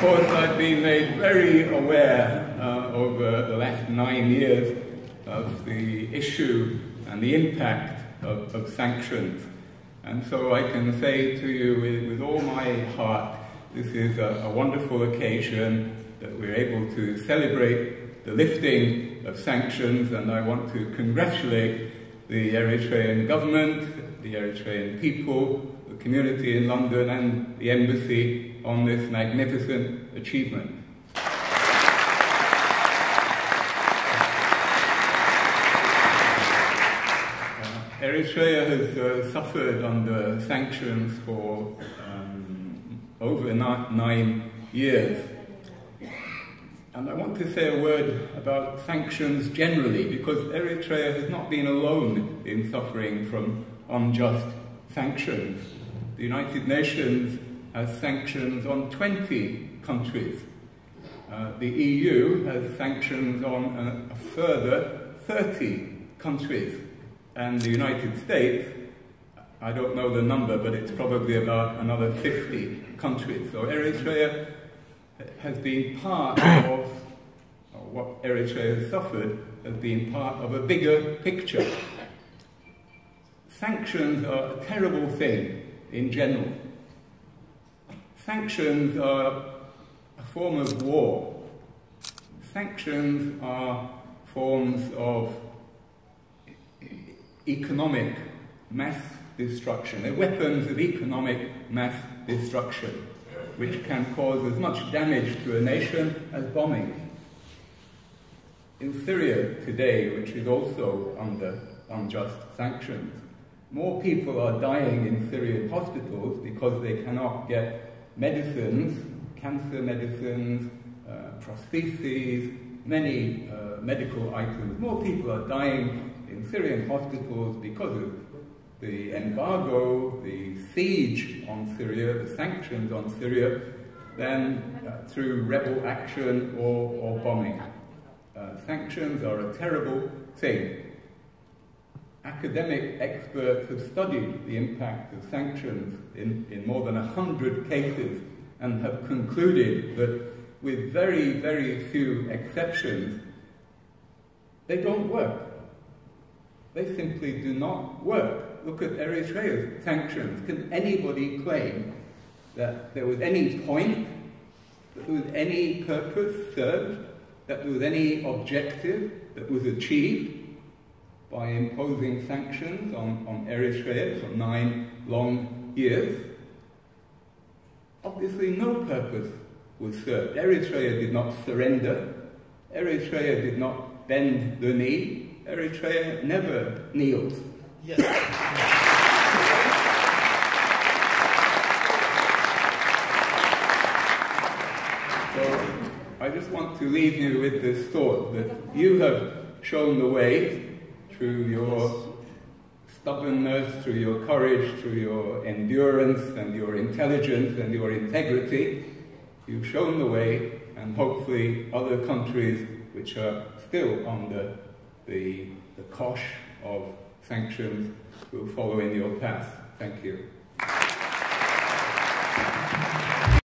course, I've been made very aware over the last 9 years of the issue and the impact of sanctions. And so I can say to you with all my heart, this is a wonderful occasion that we're able to celebrate the lifting of sanctions, and I want to congratulate the Eritrean government, the Eritrean people, the community in London and the embassy on this magnificent achievement. Eritrea has suffered under sanctions for over 9 years. And I want to say a word about sanctions generally, because Eritrea has not been alone in suffering from unjust sanctions. The United Nations has sanctions on 20 countries. The EU has sanctions on a further 30 countries. And the United States, I don't know the number, but it's probably about another 50 countries. So Eritrea has been part of, or what Eritrea has suffered, has been part of a bigger picture. Sanctions are a terrible thing in general. Sanctions are a form of war. Sanctions are forms of economic mass destruction. They're weapons of economic mass destruction, which can cause as much damage to a nation as bombing. In Syria today, which is also under unjust sanctions, more people are dying in Syrian hospitals because they cannot get medicines, cancer medicines, prostheses, many medical items. More people are dying in Syrian hospitals because of the embargo, the siege on Syria, the sanctions on Syria, than through rebel action or bombing. Sanctions are a terrible thing. Academic experts have studied the impact of sanctions in more than 100 cases and have concluded that with very, very few exceptions, they don't work. They simply do not work. Look at Eritrea's sanctions. Can anybody claim that there was any point, that there was any purpose served, that there was any objective that was achieved by imposing sanctions on Eritrea for 9 long years? Obviously no purpose was served. Eritrea did not surrender. Eritrea did not bend the knee. Eritrea never kneels. Yes. So I just want to leave you with this thought that you have shown the way through your stubbornness, through your courage, through your endurance and your intelligence and your integrity. You've shown the way, and hopefully other countries which are still under the cosh of sanctions will follow in your path. Thank you.